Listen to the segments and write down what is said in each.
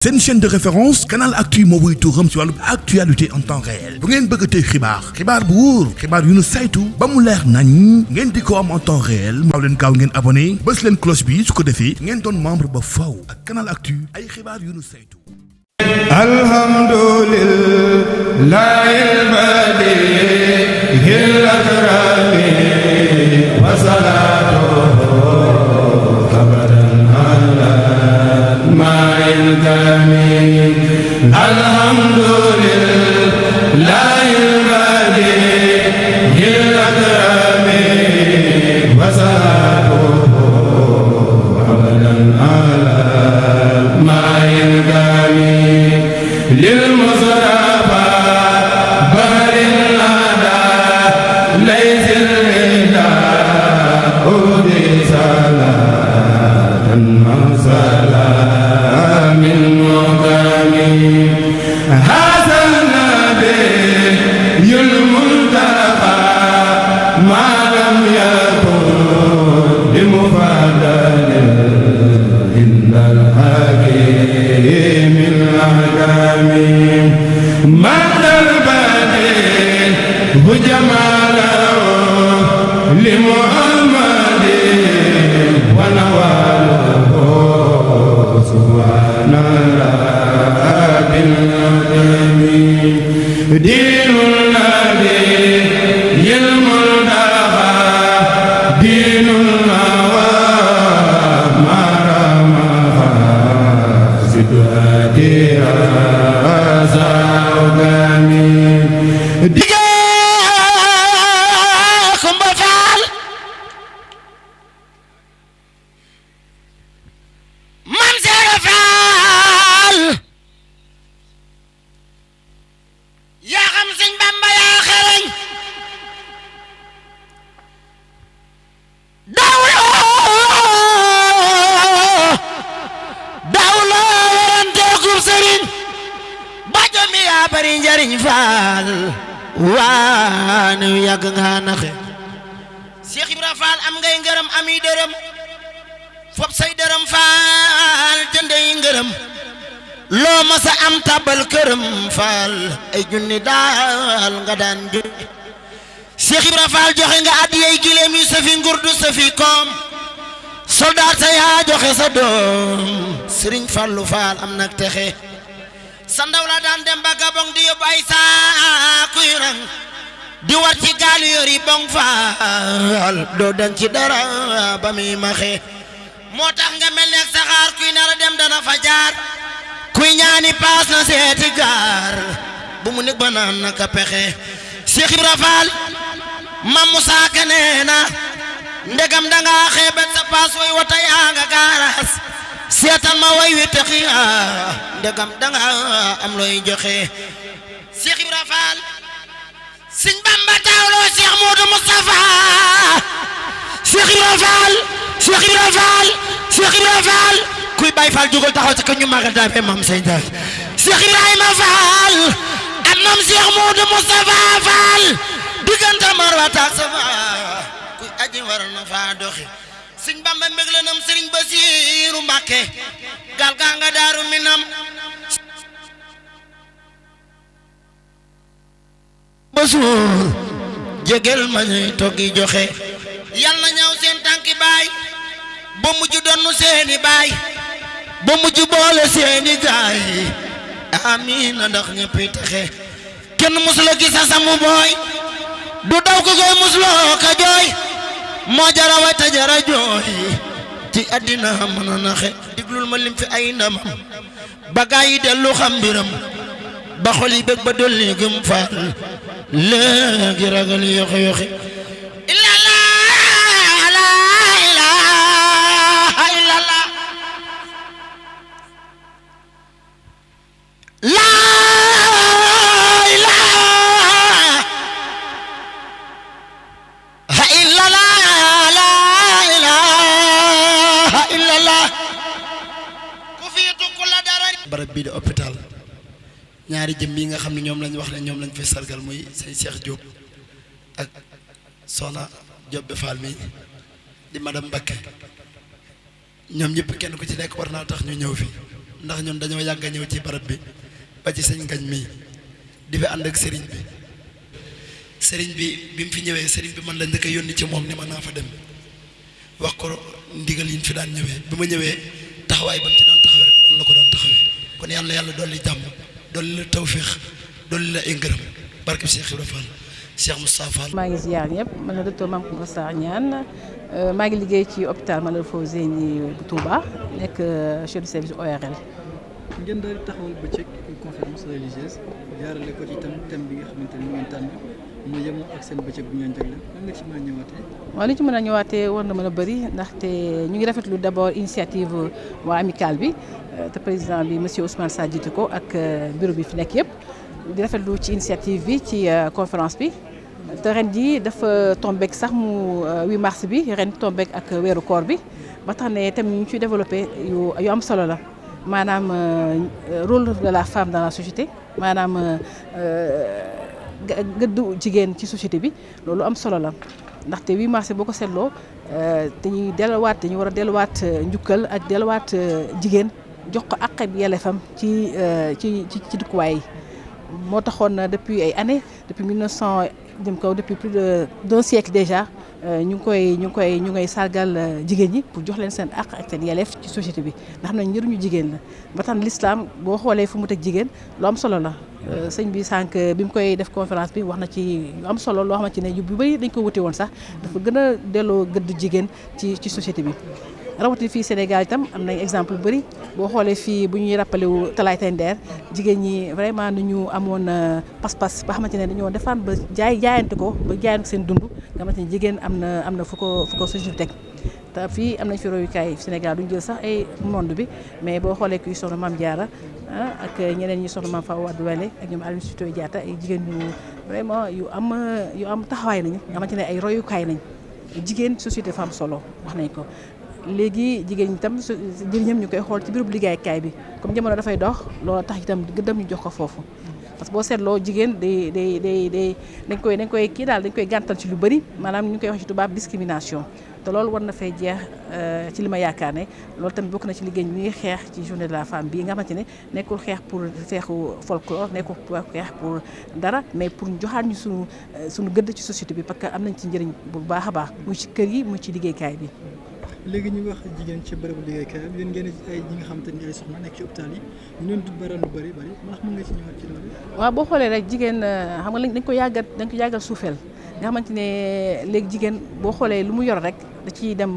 C'est une chaîne de référence Canal Actu moo wuy turam ci wàllu actualité en temps réel bu ngeen bëgg tey xibaar bu wóor xibaar yu nu saytu ba mu leer nañ ngeen di ko am en temps réel maaw leen gaaw ngeen abonné bës leen cloche bi su ko defee ngeen doon membre ba faw ak Canal Actu ay xibaar yu nu saytu. Alhamdulillahil badihil akrami wa salatuhu abadan ala ma'il kamil. Alhamdulillahil badihil akrami wa salatuhu abadan ala ma'il kamil. للمصطفى بحر الندى ليس النداء أهدي صلاة مع سلام المكرم هذا النبي المنتقى ما لم يكن بمفضل عند الحكيم مد البديل وجماله لمحمد ونواله سبحان رب العالمين. دين النبي المرتضى دين النوى مرمى زدواتها bari njariñ faal waan yàgg nga naxe Cheikh Ibra Faal am ngay ngërëm ami dërëm fop say dërëm faal jëndey ngërëm loo masa am tabal këram faal ay junni daal nga daan junni Cheikh Ibra Faal joxe nga addiyey gileem yu safi ngurdu safi koom soldaar sa yaa joxe sa doom Sëriñ Fallu Faal am nag texe sa ndaw la daan dem ba Gabon di yóbbu ay saakuy rang di war ci gaal yori bong faal doo dan ci dara ba muy maxe moo tax nga mel ne saxaar kuy nar a dem dana fa jaar kuy ñaani paas na seeti gaar bu mu nekk ba naan naka pexe Cheikh Ibra Faal Mam Musaa Ka nee na ndegam danga xeebet sa paas way wata yaa nga gaaraas seetal ma way wi taxiya ndegam danga am looy joxe Cheikh Ibra Faal Sëñ Bamba taawloo Cheikh Modou Moustapha Cheikh Ibra Faal Cheikh Ibra Faal Cheikh Ibra Faal kuy Baay Faal jógal taxaw ca ñu magal dafe mam say daal Cheikh Ibrahima Faal am nam Cheikh Modou Moustapha Faal diggante Marwa ak Safa kuy aji war na fa doxi Sëñ Bamba mbég la nam Sëriñ Basiiru Mbàkke gal gaa nga Daaru Minam basuur jégel ma ñuy toggi joxe yal na ñaaw seen tànki baay ba mujj donnu seeni baay ba mujj boole seeni gaay amiin ndax ñëppi taxe kenn musula gis sa samu booy du daw ko koy musloo ka jooy moo jara way ta jara jooy ci àddina mën a naxe diglul ma lim fi ay ndamam ba gaay yi dellu xam mbiram ba xol yi bëgg ba dolli gëm faal léegi ragal yoxi yoxi illa la ilaha illallah la ilaha illallah la ilaha illallah ku fi tukku la dara barab bi de hôpital ñaari jëm yi nga xam ne ñoom lañ wax ne ñoom lañ fay sargal muy sëñ Cheikh Diop ak Soxna Diop be Fall mi di madame Mbacké ñoom ñëpp kenn ku ci nekk war naa tax ñu ñëw fi ndax ñun dañoo yàgg a ñëw ci barab bi ba ci sëñ Ngañ mii di fi ànd ak sëriñ bi bi mu fi ñëwee sëriñ bi man la njëkk a yónni ci moom ni ma naa fa dem wax ko ndigal yi ñu fi daan ñëwee bi ma ñëwee taxawaay ba mu ci doon taxawee rek loolu la ko doon taxawee kon yàlla dolli jàmm dolli la tawféex dolli la ay ngërëm barke Cheikh Ibrahima Fall Cheikh Moustapha Fall. maa ngi ziar ñëpp man la docteur Mame Coumba Sarr Niane maa ngi liggéey ci hôpital Matlaboul Fawzeyni bu Touba nekk chef de service ORL. ngeen daal di taxawal bëccëg conférence religieuse jaarale ko ci thème bi nga xamante ni ngeen tànn mu yemoo ak seen bëccëg bu ngeen jagleel lan nga ci mën a ñëwaatee. waaw li ci mën a ñëwaatee war na mën a bëri ndaxte ñu ngi rafetlu d'abord initiative waa amicale bi te président bi monsieur Ousmane Sarr jiite ko ak bureau bi fi nekk yëpp di rafetlu ci initiative bi ci conférence bi te ren jii dafa tombeek sax mu 8 mars bi ren tombeek ak weeru koor bi ba tax ne thème ñu ciy développé yu am solo la. maanaam rôle de la femme dans la société maanaam gëddu jigéen ci société bi loolu am solo la ndaxte 8 mars boo ko seetloo dañuy war a delluwaat njukkal ak delluwaat jigéen jox ko àq ak yelleefam ci dëkkuwaay yi moo taxoon depuis ay années depuis 1900 jëm kaw depuis plus d'un siècle déjà ñu ngi sargal jigéen ñi pour jox leen seen àq ak seen yelleef ci société bi ndax xam ne njëriñu jigéen la ba tax l'islam boo xoolee fu mu teg jigéen lu am solo la sëñ bi sànq bi mu koy def conférence bi wax na ci lu am solo loo xamante ne yu bëri dañ ko wute woon sax dafa gën a delloo gëdd jigéen ci société bi rawatina fii Sénégal itam am nañ exemple yu bëri boo xoolee fii bu ñuy rappelé wu Talaatay Ndeer jigéen ñi vraiment ni ñu amoon pas-pas ba xamante ne dañoo defaan ba jaayante ko ba jaayante seen dund nga xamante ne jigéen am na fu ko société teg te fii am nañ fi royukaay Sénégal duñ jël sax ay monde bi mais boo xoolee kuy soxna Mame Diarra ak ñeneen ñi soxna Mame Fawa Wade Wele ak ñoom Aline Sitoé Diatta ay jigéen ñu vraiment yu am taxawaay nañu nga xamante ne ay royukaay nañ jigéen société femme solo wax nañ ko. léegi jigéen ñi itam njëriñam ñu koy xool ci biiru liggéeykaay bi comme jamono dafay dox loolu tax itam gëddam ñu jox ko foofu parce que boo seetloo jigéen dañ koy kii daal dañ koy gàntal ci lu bëri maanaam ñu koy wax ci tubaab discrimination te loolu war na fay jeex ci li ma yaakaar ne loolu tamit bokk na ci liggéey bi ñuy xeex ci journée de la femme bii nga xamante ne nekkul xeex pour xeexu folklore nekkul xeex pour dara mais pour joxaat ñu suñu gëdd ci société bi parce que am nañ ci njëriñ bu baax a baax muy ci kër yi muy ci liggéeykaay bi. léegi ñu wax jigéen ci bërëbu liggéeykaay bi yéen ngeen ay ñi nga xamante ni ay soxna nekk ci hôpital yi ñu leen du baral lu bëri ndax mën nga ci ñëwaat ci loolu. waaw boo xoolee rek jigéen xam nga dañ ko yàggal suufeel nga xamante ne léegi jigéen boo xoolee lu mu yor rek da ciy dem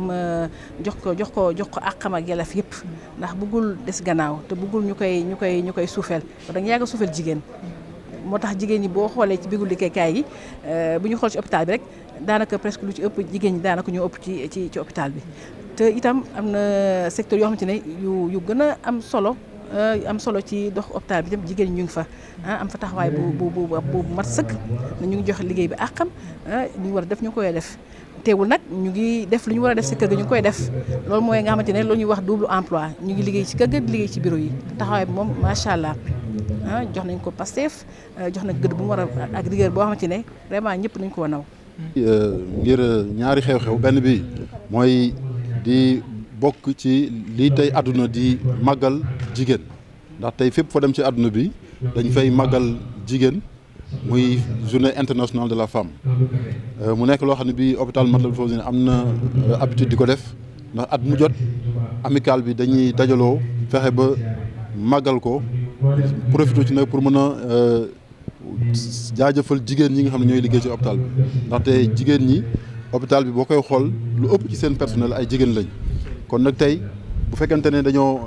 jox ko àqam ak yelleef yëpp ndax bëggul des gannaaw te bëggul ñu koy suufeel da nga yàggal suufeel jigéen moo tax jigéen ñi boo xoolee ci biiru liggéeykaay yi bu ñu xool ci hôpital bi rek daanaka presque lu ci ëpp jigéen ñi daanaka ñoo ëpp ci hôpital bi te itam am na secteur yoo xamante ne yu gën a am solo ci dox hôpital bi itam jigéen ñi ñu ngi fa am fa taxawaay bu mat sëkk na ñu ngi jox liggéey bi àqam ñu war a def ñu koy def teewul nag ñu ngi def lu ñu war a def si kër ga ñu ngi koy def loolu mooy nga xamante ne loolu ñuy wax double emploi ñu ngi liggéey ci kër ga di liggéey ci bureau yi taxawaay bi moom macha allah jox nañ ko Pastef jox nañ gëdd bu mu war a ak rigueur boo xamante ne vraiment ñëpp nañ ko naw. ngir ñaari xew-xew benn bi mooy di bokk ci lii tey àdduna di màggal jigéen ndax tey fépp fa dem ci àdduna bi dañ fay màggal jigéen muy journée internationale de la femme mu nekk loo xam ne bii hôpital Matlaboul Fawzeyni am na habitude di ko def ndax at mu jot amicale bi dañuy dajaloo fexe ba màggal ko profité ci nag pour mën a jaajëfal jigéen ñi nga xam ne ñooy liggéey ci hôpital bi ndaxte jigéen ñi hôpital bi boo koy xool lu ëpp ci seen personnel ay jigéen lañ kon nag tey bu fekkente ne dañoo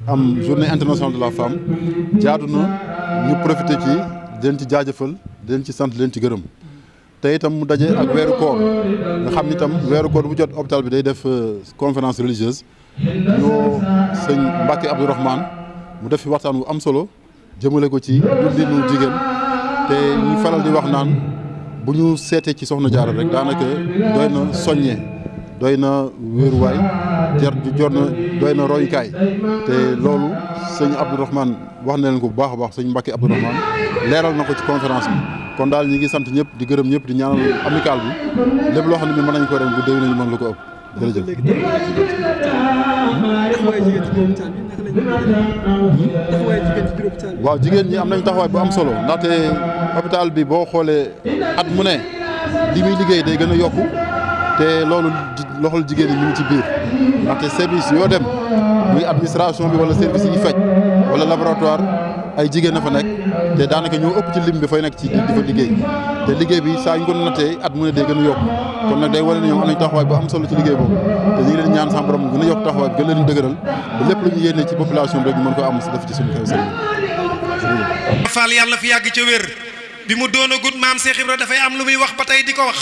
am journée internationale de la femme jaadu na ñu profité ci di leen ci jaajëfal di leen ci sant di leen ci gërëm te itam mu daje ak weeru koor nga xam ni itam weeru koor bu jot hôpital bi day def conférence religieuse ñoo sëñ Mbacke Abdourahmane mu def fi waxtaan wu am solo jëmale ko ci dundinu jigéen te ñu faral di wax naan bu ñu seetee ci soxna Jaara rek daanaka doy na soññe doy na wéeruwaay doy na royukaay te loolu sëñ Abdourahmane wax na leen ko bu baax a baax sëñ Mbacke Abdourahmane leeral na ko ci conférence bi kon daal ñi ngi sant ñëpp di gërëm ñëpp di ñaanal amical bi lépp loo xam ne bi mën nañ ko ren bu déwénee ñu mën la ko ëpp jërëjëf. taxawaay jigéen ci biir hôpital bi. waaw jigéen ñi am nañ taxawaay bu am solo ndaxte hôpital bi boo xoolee at mu ne li muy liggéey day gën a yokku te loolu loxol jigéen ñi ñu ngi ci biir ndaxte service yoo dem muy administration bi wala service yi faj wala laboratoire ay jigéen na fa nekk te daanaka ñoo ëpp ci lim bi fay nekk ci di fa liggéey te liggéey bi saa ñu ko nattee at mu ne day gën a yokku kon nag day wane ne ñoom am nañ taxawaay bu am solo ci liggéey boobu te ñu ngi leen ñaan sama borom gën a yokk taxawaay bi gën leen dëgëral ba lépp lu ñu yéene ci population bi rek ñu mën ko am si def ci suñu xew sëriñ Fall yàlla fi yàgg ca wér bi mu doon a gut maam Cheikh Ibra dafay am lu muy wax ba tey di ko wax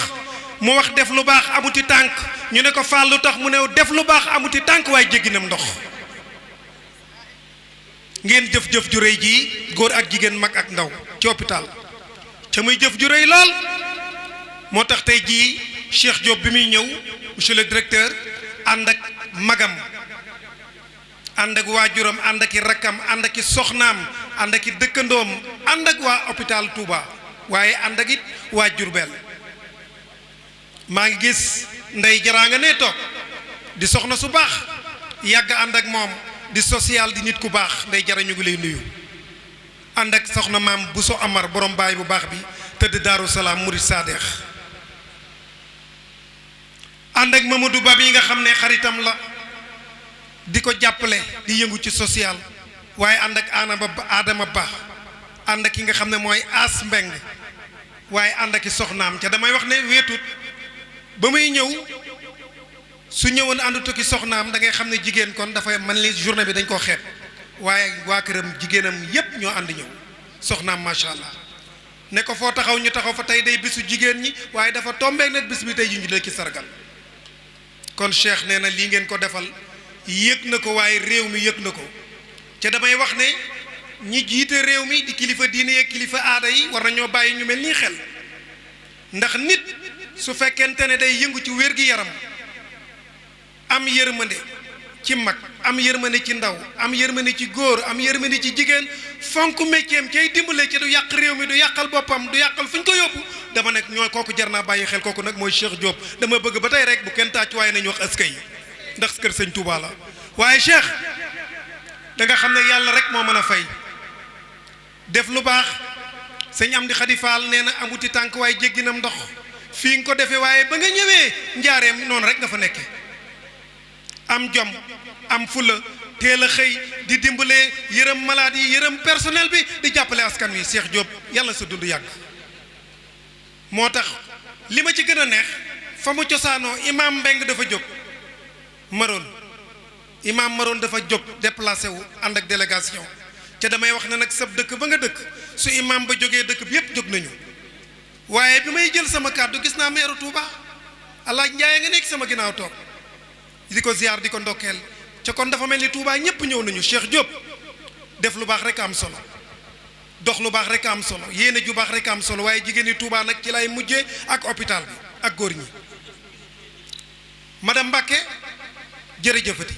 mu wax def lu baax amuti tànk ñu ne ko Fall lu tax mu ne def lu baax amuti tànk waaye jégginam ndox ngeen jëf-jëf ju rëy jii góor ak jigéen mag ak ndaw ci hôpital ca muy jëf ju rëy lool moo tax tey jii Cheikh Diop bi muy ñëw monsieur le directeur ànd ak magam ànd ak waajuram ànd ak i rakkam ànd ak i soxnaam ànd ak i dëkkandoom ànd ak waa hôpital Touba waaye ànd ak it waa Diourbel maa ngi gis ndey jaraa nga ne toog di soxna su baax yàgg ànd ak moom di social di nit ku baax ndey jara ñu ngi lay nuyu ànd ak soxna maam Bousso Amar borom baay bu baax bi tëdd Daaru Salaam Murid Sadex ànd ak Mamadou Ba yi nga xam ne xaritam la di ko jàppale di yëngu ci social waaye ànd ak Adama Ba ànd ak ki nga xam ne mooy As Mbeng waaye ànd ak i soxnaam ca damay wax ne weetut ba muy ñëw su ñëwoon àndut ak i soxnaam da ngay xam ne jigéen kon dafay man li journée bi dañ koo xeet waaye waa këram jigéenam yépp ñoo ànd ñëw soxnaam macha allah ne ko foo taxaw ñu taxaw fa tey day bisu jigéen ñi waaye dafa tombeek nag bis bi tey ji ñu leen ci sargal kon Cheikh nee na lii ngeen ko defal yëg na ko waaye réew mi yëg na ko ca damay wax ne ñi jiite réew mi di kilifa diine yeeg kilifa aada yi war nañoo bàyyi ñu mel nii xel ndax nit su fekkente ne day yëngu ci wér-gi-yaram am yërmande ci mag am yërmande ci ndaw am yërmande ci góor am yërmande ci jigéen fonk métier cay dimbale ci du yàq réew mi du yàqal boppam du yàqal fu ñu ko yóbbu dama nekk ñooy kooku jar naa bàyyi xel kooku nag mooy Cheikh Diop dama bëgg ba tey rek bu kenn tàcc waaye nañu wax askay yi ndax kër sëñ Touba la waaye Cheikh da nga xam ne yàlla rek moo mën a fay def lu baax sëñ Amdi Khady Fall nee na amuti tànk waaye jégginam ndox fii nga ko defee waaye ba nga ñëwee njaareem noonu rek nga fa nekke am jom am fula teel a xëy di dimbale yërëm malade yi yërëm personnel bi di jàppale askan wi Cheikh Diop yàlla sa dund yàgg moo tax li ma ci gën a neex fa mu cosaanoo imam Mbeng dafa jóg Maroon imam Maroon dafa jóg déplacé wu ànd ak délégation ca damay wax ne nag sab dëkk ba nga dëkk su imam ba jógee dëkk bi yépp jóg nañu waaye bi may jël sama kàddu gis naa meeru Touba Alaaji Njaay nga nekk sama ginnaaw toog di ko ziar di ko ndokkeel ca kon dafa mel ni Touba ñëpp ñëw nañu Cheikh Diop def lu baax rek am solo dox lu baax rek am solo yéene ju baax rek am solo waaye jigéen ñi Touba nag ci lay mujjee ak hôpital bi ak góor ñi madame Mbacke jërëjëfati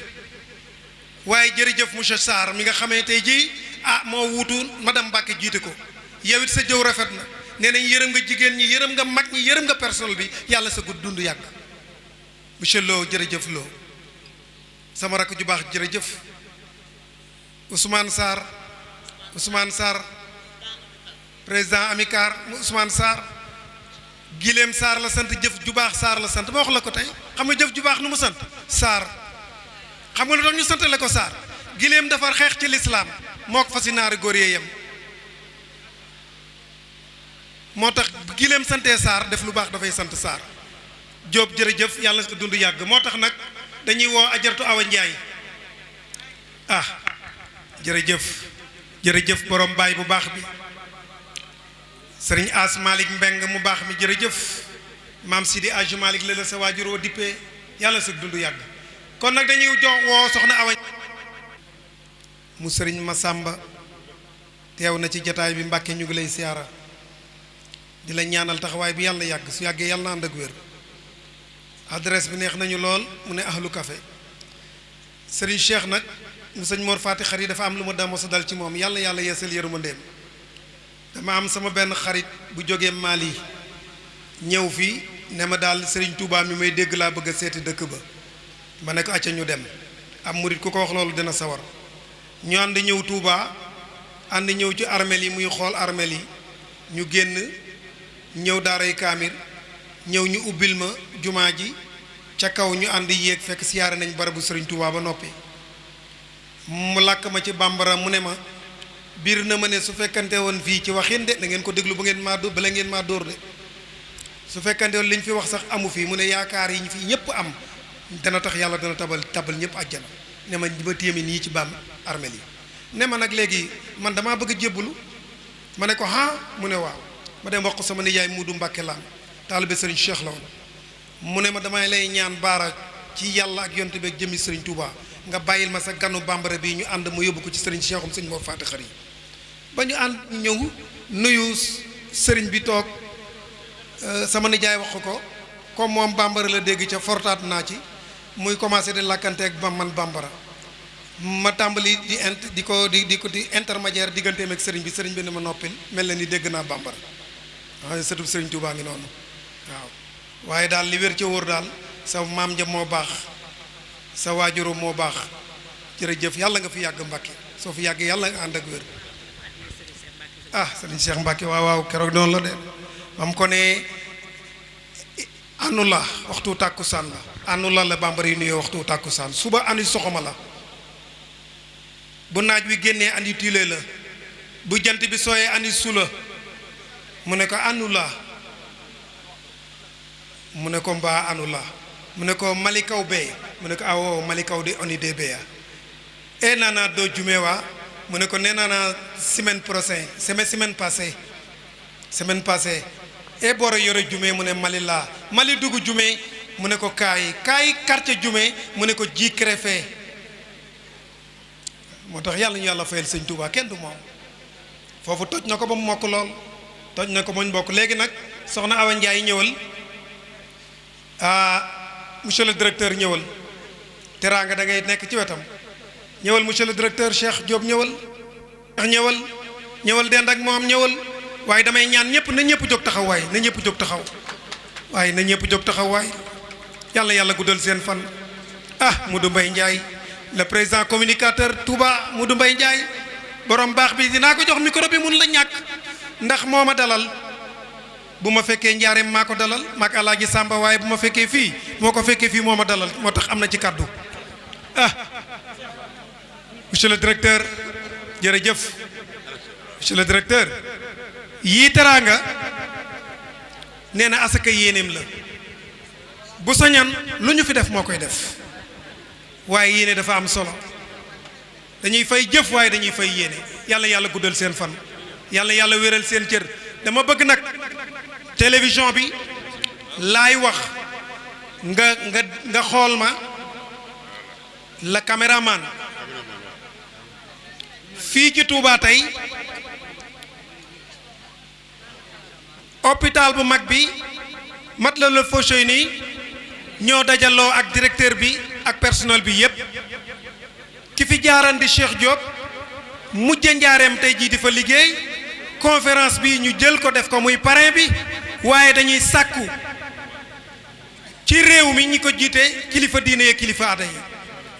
waaye jërëjëf monsieur Sarr mi nga xamee tey jii moo wuutu madame Mbacke jiite ko yow it sa jëw rafet na nee nañ yërëm nga jigéen ñi yërëm nga mag ñi yërëm nga personnel bi yàlla sa gudd dund yàgg monsieur Lo jërëjëf Lo sama rakk ju baax jërëjëf Ousmane Sarr président Amicar Ousmane Sarr Guilem Sarr la sant jëf ju baax Sarr la sant ma wax la ko tey xam nga jëf ju baax nu mu sant Sarr xam nga lu tax ñu santale ko Sarr Guilem dafa xeex ci lislaam moo ko fasi naari góor yee yem moo tax Guilem santee Sarr def lu baax dafay sant Sarr Diop jërëjëf yàlla na ko dund yàgg moo tax nag dañuy woo ajartu Awa Ndiaye jërëjëf borom baay bu baax bi sëriñ As Malick Mbeng mu baax mi jërëjëf maam Sidi Aj Malick la la sa waajur woo dippee yàlla sa dund yàgg kon nag dañuy jox woo soxna Awa mu sëriñ Masamba teew na ci jataay bi Mbàkke ñu ngi lay siyaara di la ñaanal taxawaay bi yàlla yàgg su yàggee yàlla na ànd ak wér adresse bi neex nañu lool mu ne ahlu café sëriñ Cheikh nag mu sëñ Mor Fati xarit dafa am lu ma damo sa dal ci moom yàlla yeesal yërmandeem dama am sama benn xarit bu jógee Mali ñëw fii ne ma daal sëriñ Touba mi may dégg laa bëgg a seeti dëkk ba ma ne ko acca ñu dem am murit ku ko wax loolu dina sawar ñu ànd ñëw Touba ànd ñëw ci armeel yi muy xool armeel yi ñu génn ñëw daaray kaamir ñëw ñu ubbil ma jumaa ji ca kaw ñu ànd yéeg fekk siyaare nañ barabu sëriñ Touba ba noppi mu làkk ma ci bambara mu ne ma biir na ma ne su fekkante woon fii ci waxin de da ngeen ko déglu ba ngeen maa dóor bala ngeen maa dóor de su fekkante woon liñ fi wax sax amu fii mu ne yaakaar yi ñu fi ñëpp am dana tax yàlla dana tabal ñëpp àjjana ne ma ba téemi nii ci baam armeel yi ne ma nag léegi man damaa bëgg a jébbalu ma ne ko mu ne waaw ma dem wax ko sama nijaay Muudu Mbàkke Laan taalibe sëriñ Cheikh la woon mu ne ma damay lay ñaan baara ci yàlla ak yonte bi ak jëmmi sëriñ Touba nga bàyyil ma sa ganu bambara bi ñu ànd ma yóbbu ko ci sëriñ Cheikhum sëñ moo faati xar yi ba ñu ànd ñëw nuyu sëriñ bi toog sama nijaay wax ko comme moom bambara la dégg ca fortaat naa ci muy commencé di làkkante ak man bambara ma tàmbali di ko intermédiaire digganteem ak sëriñ bi ne ma noppil mel na ni dégg naa bambara waaye sëtub sëriñ Touba ngi noonu waaw waaye daal li wér ca wóor daal sa maam ja moo baax sa waajuru moo baax jërëjëf yàlla nga fi yàgg Mbàkke soo fi yàgg yàlla nga ànd ak wér sëriñ Cheikh Mbàkke waaw keroog noonu la de bam ko ne anula waxtu tàkkusaan la anula la bambara yi nuyoo waxtu tàkkusaan suba andi soxoma la bu naaj wi génnee andi tiile la bu jant bi sooyee andi sula mu ne ko anula mu ne ko mbaa anula mu ne ko malikaw bee mu ne ko awo malikaw de oni de beya e nana do jumewa mu ne ko nee naa semaine passée e booro yore jume mu ne mali laa mali dugg jume mu ne ko kaay quartier jume mu ne ko ji crefee moo tax yàlla ñu yàlla fayal sëñ Touba kenn du moom foofu toj na ko ba mu mokk lool toj na ko ba mu bokk léegi nag soxna Awa Ndiaye ñëwal monsieur le directeur ñëwal teraanga da ngay nekk ci wetam ñëwal monsieur le directeur Cheikh Diop ñëwal dend ak moom ñëwal waaye damay ñaan ñëpp na ñëpp jóg taxaw waay na ñëpp jóg taxaw waaye na ñëpp jóg taxaw waay yàlla guddal seen fan Modou Mbaye Ndiaye le président communicateur Touba Modou Mbaye Ndiaye borom baax bi dinaa ko jox micro bi mun la ñàkk ndax moo ma dalal bu ma fekkee njaareem maa ko dalal maak Alaaji Samba waaye bu ma fekkee fii moo ko fekkee fii moo ma dalal moo tax am na ci kàddu monsieur le directeur jërëjëf monsieur le directeur yii teraanga nee na asaka yéeneem la bu soñan lu ñu fi def moo koy def waaye yéene dafa am solo dañuy fay jëf waaye dañuy fay yéene yàlla guddal seen fan yàlla wéral seen cër dama bëgg nag télévision bi laay wax nga xool ma la caméraman fii ci Touba tey hôpital bu mag bi Matlaboul Fawzayni ñoo dajaloo ak directeur bi ak personnel bi yépp ki fi jaaran di Cheikh Diop mujj njaareem tey jii di fa liggéey conférence bi ñu jël ko def ko muy parrain bi waaye dañuy sàkku ci réew mi ñi ko jiite kilifa diine yi kilifa aada yi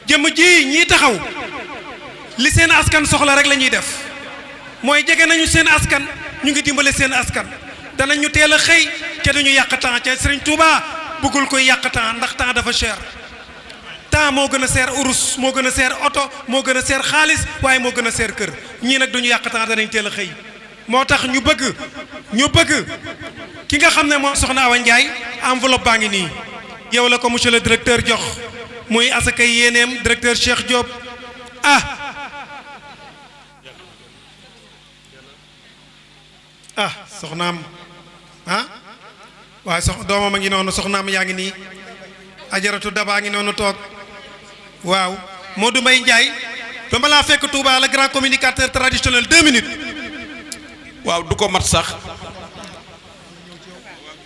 jëmm ji ñii taxaw li seen askan soxla rek la ñuy def mooy jege nañu seen askan ñu ngi dimbale seen askan danañ ñu teel a xëy ca duñu yàq temps ca Serigne Touba bëggul koy yàq temps ndax temps dafa cher temps moo gën a seer urus moo gën a seer oto moo gën a seer xaalis waaye moo gën a seer kër ñii nag duñu yàq temps danañ teel a xëy moo tax ñu bëgg ki nga xam ne moom soxna Awa Ndiaye enveloppe baa ngi nii yow la ko monsieur le directeur jox muy asaka yéeneem directeur Cheikh Diop soxnaam waaye doomam a ngi noonu soxnaam yaa ngi nii ajaratu dabaa ngi noonu toog waaw Modou Mbaye Ndiaye dama laa fekk Touba le grand communicateur traditionnel 2 minutes waaw du ko mat sax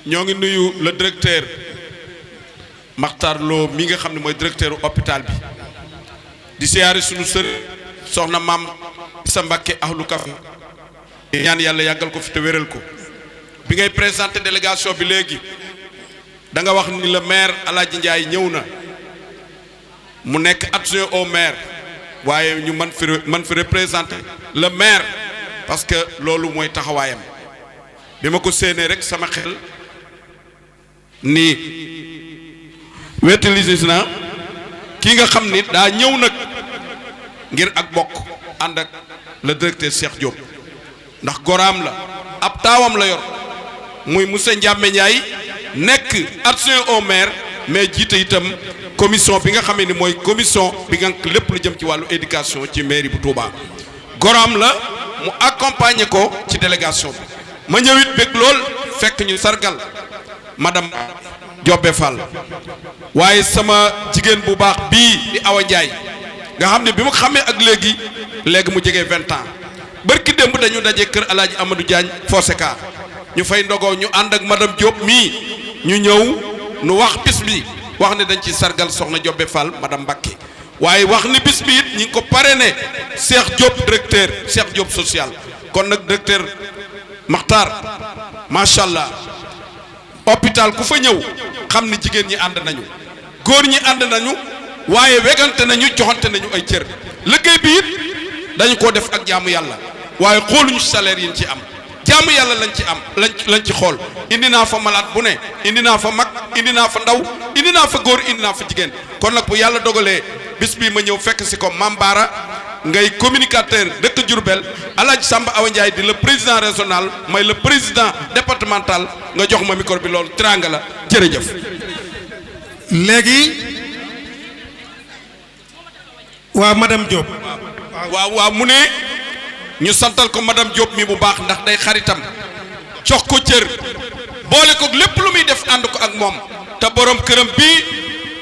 ñoo ngi nuyu le directeur Makhtar Lo mi nga xam ne mooy directeur hôpital bi di siyaare sunu sër soxna maam sa Mbàkke ahlu Kafe ñaan yàlla yàggal ko fi te wéral ko bi ngay présenté délégation bi léegi da nga wax ni le maire Alaaji Ndiaye ñëw na mu nekk adjoint au maire waaye ñu man fi représenter le maire parce que loolu mooy taxawaayam bi ma ko séenee rek sama xel nii wettilis na kii nga xam ni daa ñëw nag ngir ak bokk ànd ak le directeur Cheikh Diop ndax goraam la ab taawam la yor muy monsieur Ndiamé Ndiaye nekk adjoint au maire mais jiite itam commission bi nga xamee ni mooy commission bi nga lépp lu jëm ci wàllu éducation ci mairie bu Touba goraam la mu accompagner ko ci délégation bi ma ñëwit bég lool fekk ñu sargal madame Diobé Fall waaye sama jigéen bu baax bii di Awa Ndiaye nga xam ne bi ma xamee ak léegi mu jege 20 ans barki démb dañu daje kër Alaaji Amadou Diagne Foseka ñu fay ndogoo ñu ànd ak madame Diop mii ñu ñëw nu wax bis bi wax ne dañ ci sargal soxna Diobé Fall madame Mbacké waaye wax ni bis bi it ñi ngi ko parrainé Cheikh Diop directeur Cheikh Diop social kon nag directeur Makhtar macha allah hôpital ku fa ñëw xam ni jigéen ñi ànd nañu góor ñi ànd nañu waaye wegante nañu joxante nañu ay cër liggéey bi it dañu ko def ak jaamu yàlla waaye xooluñu salaire yi ñu ci am jaamu yàlla lañ ci am lañ ci xool indi naa fa malade bu ne indi naa fa mag indi naa fa ndaw indi naa fa góor indi naa fa jigéen kon nag bu yàlla dogalee bis bii ma ñëw fekk si ko Mambara ngay communicateur dëkk Diourbel Alaaji Samba Awa Ndiaye di le président régional may le président départemental nga jox ma micro bi loolu teraanga la jërëjëf. léegi waa madame Diop. waaw mu ne ñu santal ko madame Diop mi bu baax ndax day xaritam jox ko cër boole ko lépp lu muy def ànd ko ak moom te borom këram bii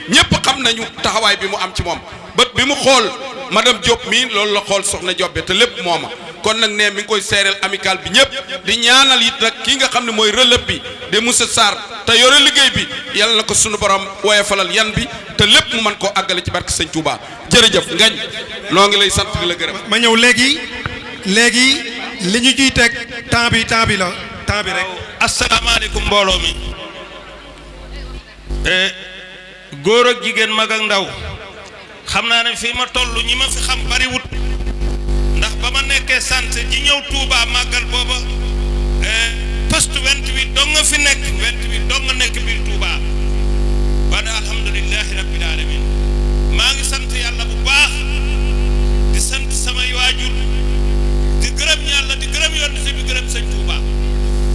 ñëpp xam nañu taxawaay bi mu am ci moom bët bi mu xool madame Diop mii loolu la xool soxna Diobé te lépp mooma kon nag ne mi ngi koy seereel amical bi ñëpp di ñaanal it nag kii nga xam ne mooy relève bi de monsieur Sarr te yore liggéey bi yàlla na ko sunu borom wooye falal yan bi te lépp mu mën koo àggale ci barke sëñ Touba jërëjëf ngañ noo ngi lay sant di la gërëm. ma ñëw léegi li ñu ciy teg temps bi rek. asalaamaaleykum mbooloo mi góor ak jigéen mag ak ndaw xam naa ne fii ma toll ñi ma fi xam bariwut ndax ba ma nekkee sant ji ñëw Touba màggal booba poste 28 dong nga fi nekk 28 dong nga nekk biir Touba ba ne alhamdulilahi rabbil alamin maa ngi sant yàlla bu baax di sant samay waajur di gërëm yàlla di gërëm yoon si bi gërëm sëñ Touba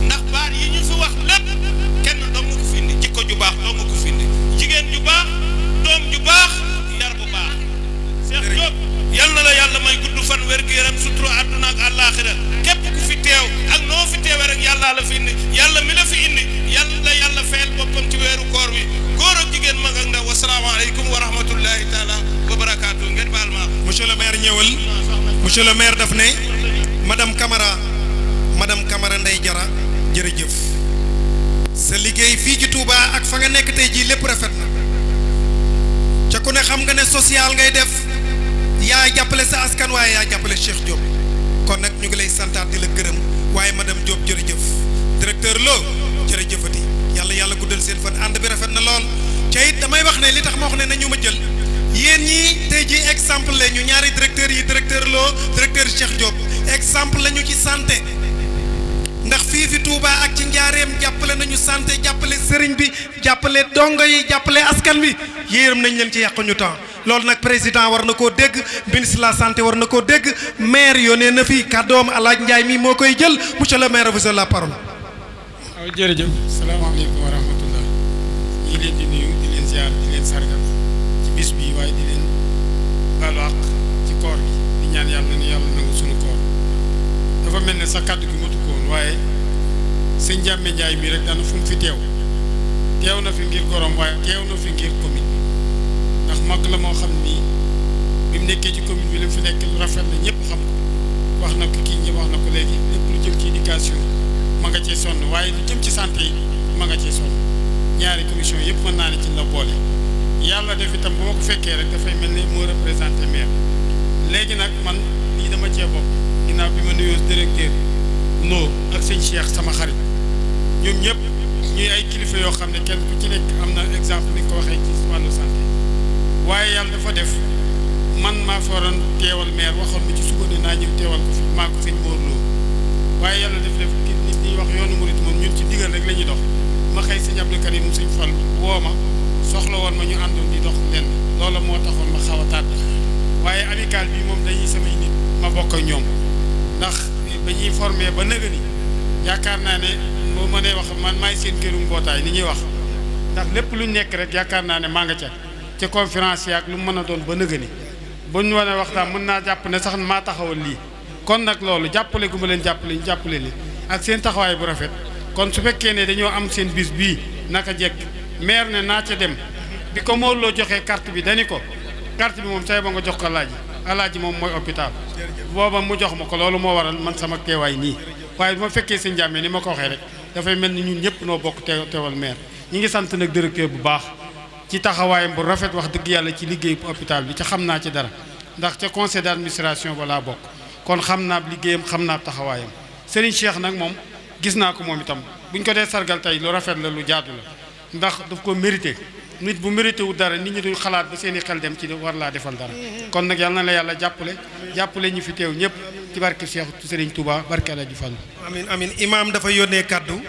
ndax baat yi ñu fi wax lépp kenn dong nga ko fi indi jikko ju baax dong nga ko fi indi jigéen ju baax doom ju baax yar bu baax Cheikh Diop yal na la yàlla may gudd fan wér-gu-yaram suturu àdduna ak àllaaxira képp ku fi teew ak noo fi teewee rek yàlla la fi indi yàlla mi la fi indi yàlla fayal boppam ci weeru koor wi góor ak jigéen mag ak ndaw wasalaamaaleykum wa rahmatullahi taala wa barakaatu ngeen baal ma. monsieur le maire ñëwal monsieur le maire daf ne madame Camara Ndeye Diarra jërëjëf sa liggéey fii ci Touba ak fa nga nekk tey jii lépp rafet na ca ku ne xam nga ne social ngay def yaa jàppale sa askan waaye yaa jàppale Cheikh Diop kon nag ñu ngi lay santaat di la gërëm waaye madame Diop jërëjëf directeur Lo jërëjëfati yàlla guddal seen fan ànd bi rafet na lool ca it damay wax ne li tax ma wax ne nañu ma jël yéen ñii tey jii exemple la ñu ñaari directeurs yi directeur Lo directeur Cheikh Diop exemple la ñu ci santé ndax fii fi Touba ak ci njaareem jàppale nañu santé jàppale sëriñ bi jàppale dongo yi jàppale askan bi yéeram nañ leen ci yàquñu temps loolu nag président war na koo dégg ministre de la santé war na koo dégg maire yónnee na fi kàddoom Alaaji Ndiaye mi moo koy jël monsieur le maire vous avez la parole. waaw jërëjëf salaamaaleykum wa rahmatullah ñi leen di nuyu di leen ziar di leen sargal ci bis bi waaye di leen baalu àq ci koor gi di ñaan yàlla na yàlla nangu suñu koor dafa mel ne sa kàddu gi matu ko woon waaye sëñ Ndiamé Ndiaye mii rek daana fu mu fi teew na fi ngir gorom waaye teew na fi ngir commune ndax mag la moo xam ni bi mu nekkee ci commune bi li mu fi nekk lu rafet na ñëpp xam ko wax na ko kii ñi wax na ko léegi lépp lu jëm ci éducation ma nga cee sonn waaye lu jëm ci santé yi ma nga cee sonn ñaari commission yëpp mën naa ne ci la boole yàlla def itam bu ma ko fekkee rek dafay mel ni moo représenté maire léegi nag man lii dama cee bokk ginnaaw bi ma nuyoo directeur Lo ak sëñ Cheikh sama xarit ñoom ñëpp ñuy ay kilifa yoo xam ne kenn ku ci nekk am na exemple ni nga ko waxee ci wàllu santé waaye yàlla dafa def man maa fa waroon teewal maire waxoon ma ci suba ne naa ñëw teewal ko fi maa ko sëñ Mawlo waaye yàlla def ki nit ñi wax yoonu murit moom ñun ci digal rek la ñuy dox ma xëy sëñ Abdou Karim sëñ Fall woo ma soxla woon ma ñu àndoon di dox lenn loola moo taxoon ma xaw a tàdd waaye amical bi moom dañuy samay nit ma bokk ak ñoom ndax ba ñuy formé ba nëga ni yaakaar naa ne moo mënee wax man maay seen këru mbootaay ni ñuy wax ndax lépp luñ nekk rek yaakaar naa ne maa nga ca ci conférence yi ak lu mu mën a doon ba nëga ni buñ wane waxtaan mën naa jàpp ne sax maa taxawal lii kon nag loolu jàppale gu ma leen jàppale ñu jàppale li ak seen taxawaay bu rafet kon su fekkee ne dañoo am seen bis bii naka jekk maire ne naa ca dem bi ko Mawlo joxee carte bi dani ko carte bi moom say ba nga jox ko alaaji moom mooy hôpital booba mu jox ma ko loolu moo waral man sama teewaay nii waaye bu ma fekkee sëñ Jàmme ni ma ko waxee rek dafay mel ni ñun ñëpp noo bokk teewal maire ñi ngi sant nag directeur bu baax ci taxawaayam bu rafet wax dëgg yàlla ci liggéey hôpital bi ca xam naa ci dara ndax ca conseil d'administration ba laa bokk kon xam naa liggéeyam xam naa taxawaayam Serigne Cheikh nag moom gis naa ko moom itam buñ ko dee sargal tey lu rafet la lu jaadu la ndax daf ko mérité nit bu mérité wu dara nit ñi duñ xalaat ba seen i xel dem ci war laa defal dara kon nag yàlla na la yàlla jàppale ñi fi teew ñëpp ci barke Cheikh Serigne Touba barke Alaaji Fall. amin amin imaam dafa yónnee kàddu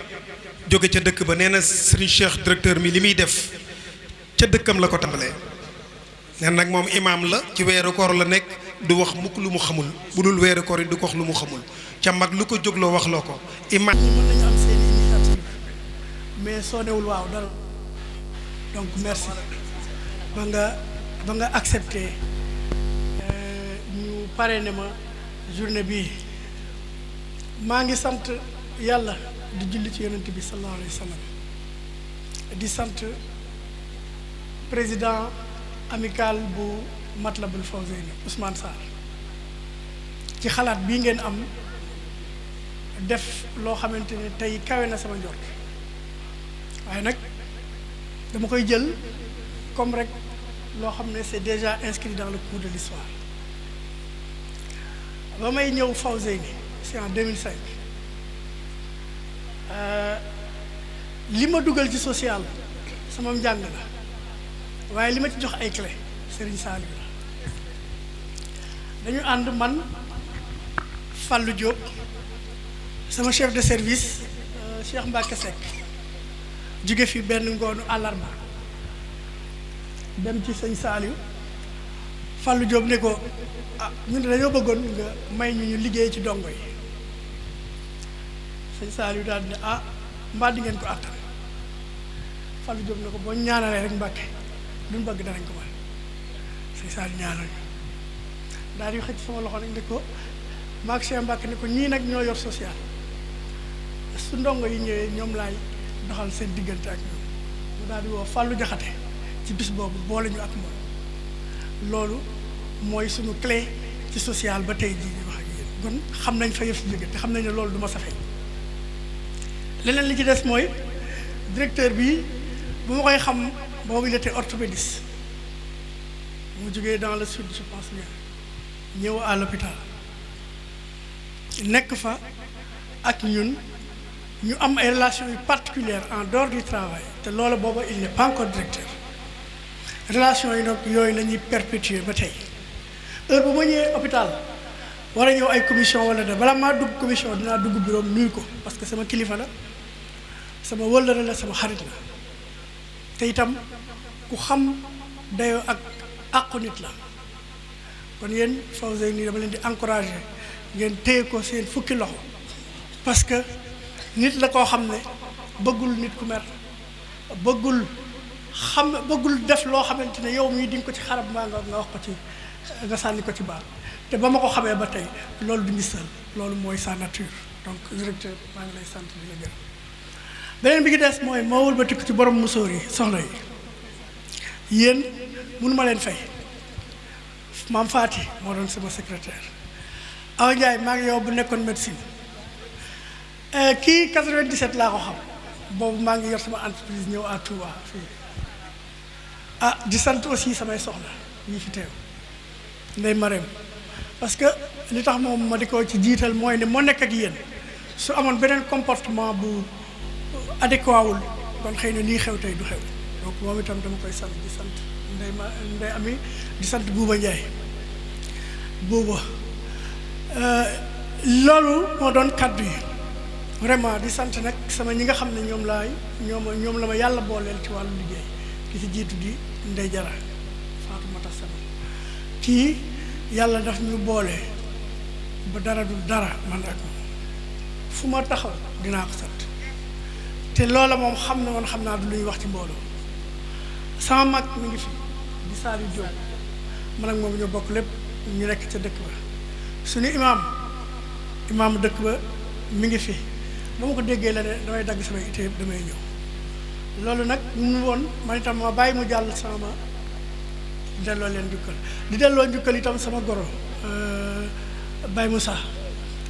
jóge ca dëkk ba nee na Serigne Cheikh directeur mi li muy def ca dëkkam la ko tàmbalee nee nag moom imaam la ci weeru koor la nekk du wax mukk lu mu xamul bu dul weeru koor yi du ko wax lu mu xamul ca mag lu ko jógloo wax loo ko imaam. mën nañu am seen initiative mais soo newul waaw dara donc merci ba nga accepté ñu parrainé ma journée bi maa ngi sant yàlla di julli ci yonent bi sallallahu alayhi wa sallam di sant président amical bu Matlabul Fawzeyni Ousmane Sarr ci xalaat bii ngeen am def loo xamante ne tey kawe na sama njort waaye nag dama koy jël comme rek loo xam ne c'est déjà inscrit dans le cours de l'histoire ba may ñëw Fawzeyni c'est en 2005 li ma dugal ci social sama njàng la waaye li ma ci jox ay clé Serigne Saliou la dañu ànd man Fallou Diop sama chef de service Cheikh Mbacke Seck jóge fi benn ngoonu àllarba dem ci sëñ Saliou Fallou Diop ne ko ah ñun dañoo bëggoon nga may ñu liggéey ci dongo yi sëñ Saliou daal ne ah mbaa di ngeen ko àttan Fallou Diop ne ko boo ñaanalee rek Mbacke luñ bëgg danañ ko mën sëñ Saliou ñaanal ñu daal di xëcc sama loxo nag ne ko maag Cheikh Mbacke ne ko ñii nag ñoo yor social su ndongo yi ñëwee ñoom laay doxal seen diggante ak ñoom mu daal di woo Fallou Jaxate ci bis boobu boole ñu ak moom loolu mooy suñu clé ci social ba tey jii ñu wax ak yéen kon xam nañ fa yëf si jóge te xam nañ ne loolu du ma safee leneen li ci des mooy directeur bi bu ma koy xam boobu il était orthopédiste mu jógee dans le sud je pense bien ñëw à l'hôpital nekk fa ak ñun ñu am ay relations yu particulières en dehors du travail te loolu booba il n'est pas encore directeur relation yi nag yooyu la ñuy perpétuer ba tey heure bu ma ñëwee hôpital war a ñëw ay commission wala de bala maa dugg commission dinaa dugg bureau nuyu ko parce que sama kilifa la sama wëllëre la sama xarit la te itam ku xam dayoo ak àqu nit la kon yéen Fawzeyni dama leen di encourager ngeen téye ko seen fukki loxo parce que nit la koo xam ne bëggul nit ku mer bëggul def loo xamante ne yow mii di nga ko ci xarab maa nga wax ko ci nga sànni ko ci baal te ba ma ko xamee ba tey loolu du ngistal loolu mooy sa nature donc directeur maa ngi lay sant di la gërëm beneen bi gi des mooy moo wëlbatiku ci borom musóor yi soxna yi yéen mënu ma leen fay maam Faati moo doon sama secrétaire Awa Ndiaye maa ngi yow bu nekkoon médecine kii 97 laa ko xam boobu maa ngi yor sama entreprise ñëw à Touba fii di sant aussi samay soxna yi fi teew Ndey Marème parce que li tax moom ma di ko ci jiital mooy ne moo nekk ak yéen su amoon beneen comportement bu adéquat wul kon xëy na lii xew tey du xew donc moom itam dama koy sant di sant Ndey Ami di sant Bouba Ndiaye booba loolu moo doon kaddu yi vraiment di sant nag sama ñi nga xam ne ñoom la ma yàlla booleel ci wàllu liggéey ki ci jiitu di Ndey Jara Fatoumata Sama kii yàlla daf ñu boole ba dara du dara man ak moom fu ma taxaw dinaa ko sant te loola moom xam naa du lu ñuy wax ci mbooloo sama mag mi ngi fi di Saliou Diop man ak moom ñoo bokk lépp ñu nekk ca dëkk ba suñu imaam dëkk ba mi ngi fi ba ma ko déggee la ne damay dagg samay ité yëpp damay ñëw loolu nag mu woon man itam ma bàyyi mu jàll sama delloo leen njukkal di delloo njukkal itam sama goro Baye Moussa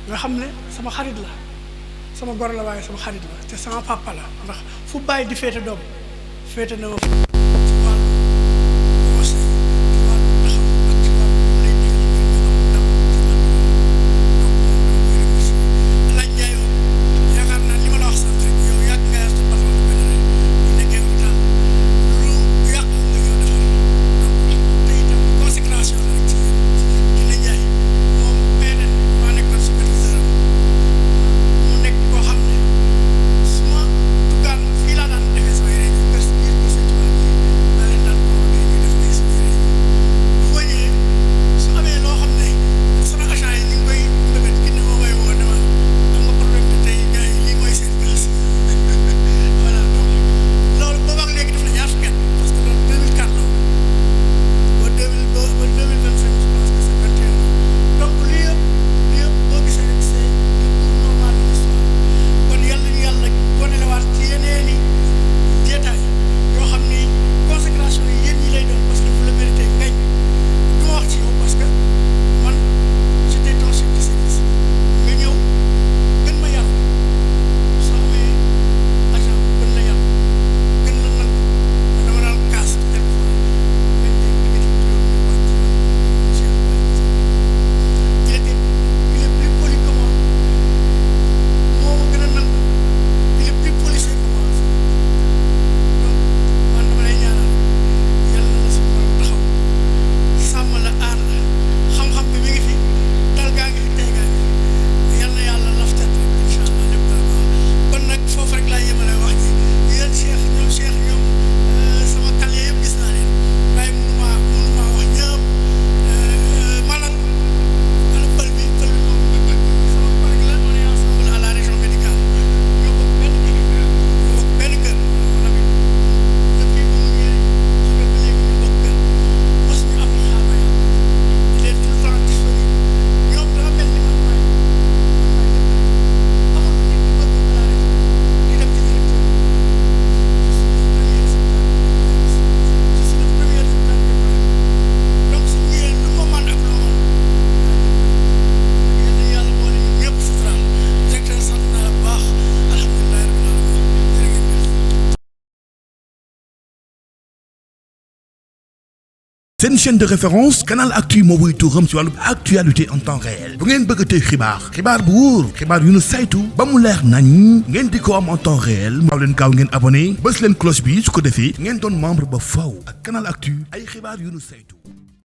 nga xam ne sama xarit la sama goro la waaye sama xarit la te sama papa la ndax fu bàyyi di féete doom féete na ma ci wàllu conseil ci wàllu taxaw ak ci wàllu lay digal ñu am ndam ci wàllu donc moom dama koy remercier laaj Ndiaye yaakaar naa li ma la wax sant rek yow yàgg nga yar sa patron bu mel ne bu nekkee hôpital lu yàqu nga ñëw defar donc te itam consécration la rek ci Kiné Ndiaye moom PNN maa nekkoon superviseur mu nekk koo xam ne su ma duggaan fii laa daan defee samay réunion biir ko sëñ Tuubaa bi daa leen daan convoqué ñuy def ay samay réunion bu wëñee su amee loo xam ne sama agent yi ñu ngi koy mbébét ki ne moo may woo ne ma am nga problème te tey gars yi lii mooy seen classe voilà donc loolu boobaak léegi def na ñaar fukki at parce que loolu 2004 la woon ba 2025 je pense que c'est 21 ans donc lii yëpp boo gisee rek c'est le cours normal de l'histoire kon yàlla ñu yàlla bonelewaat ci yeneeni jeetaay yoo xam ni consécration yi yéen ñi lay doon parce que vous le méritez ngañ du ma wax ci yow parce que man j'étais ton chef de service nga ñëw gën ma yar soo amee agent bu gën la yar gën la nangu man dama daan kaas quelquefois ngañ day métti juróom ñu wàcc Cheikh Baye il est plus poli que moi moo ma gën a nangu il est plus policé que moi donc man dama lay ñaanal yàlla na la suñu borom taxaw sàmm la aar la xam-xam bi mi ngi fi dal gaa ngi fi tey gaa ngi fi yàlla na yàlla laf cat rek incha allah lépp dara baax kon nag foofu rek laa yemale wax ji yéen Cheikh ñoom sama kàll yëpp gis naa leen waaye mënumaa wax ñëpp maanaam ana pël bi moom sama collègue la on est ensemble à la région médicale ñoo bokk benn kër mon ami depuis ba mu ñëwee jóge ba léegi ñu bokk kër mosuñu am xaama yàlla il est tout le temps disponible ñoom dafa mel ni man maay amul nit ku bëgg à la région di dem ci directeur je suis le premier résultat du problème donc su ñëwee lu ma mën ak loo mën yéen a yàlla boole ñun ñëpp suturaal directeur sant naa la bu baax alhamdulilah rabbil alamin jërë ngeen jëf. seen chaîne de référence Canal Actu moo wuy tuuram ci wàllu actualité en temps réel bu ngeen bëgg a tey xibaar bu wóor xibaar yu nu saytu ba mu leer nañ ngeen di ko am en temps réel maaw leen gaaw ngeen abonné bës leen cloche bi su ko defee ngeen doon membre ba faw ak Canal Actu ay xibaar yu nu saytu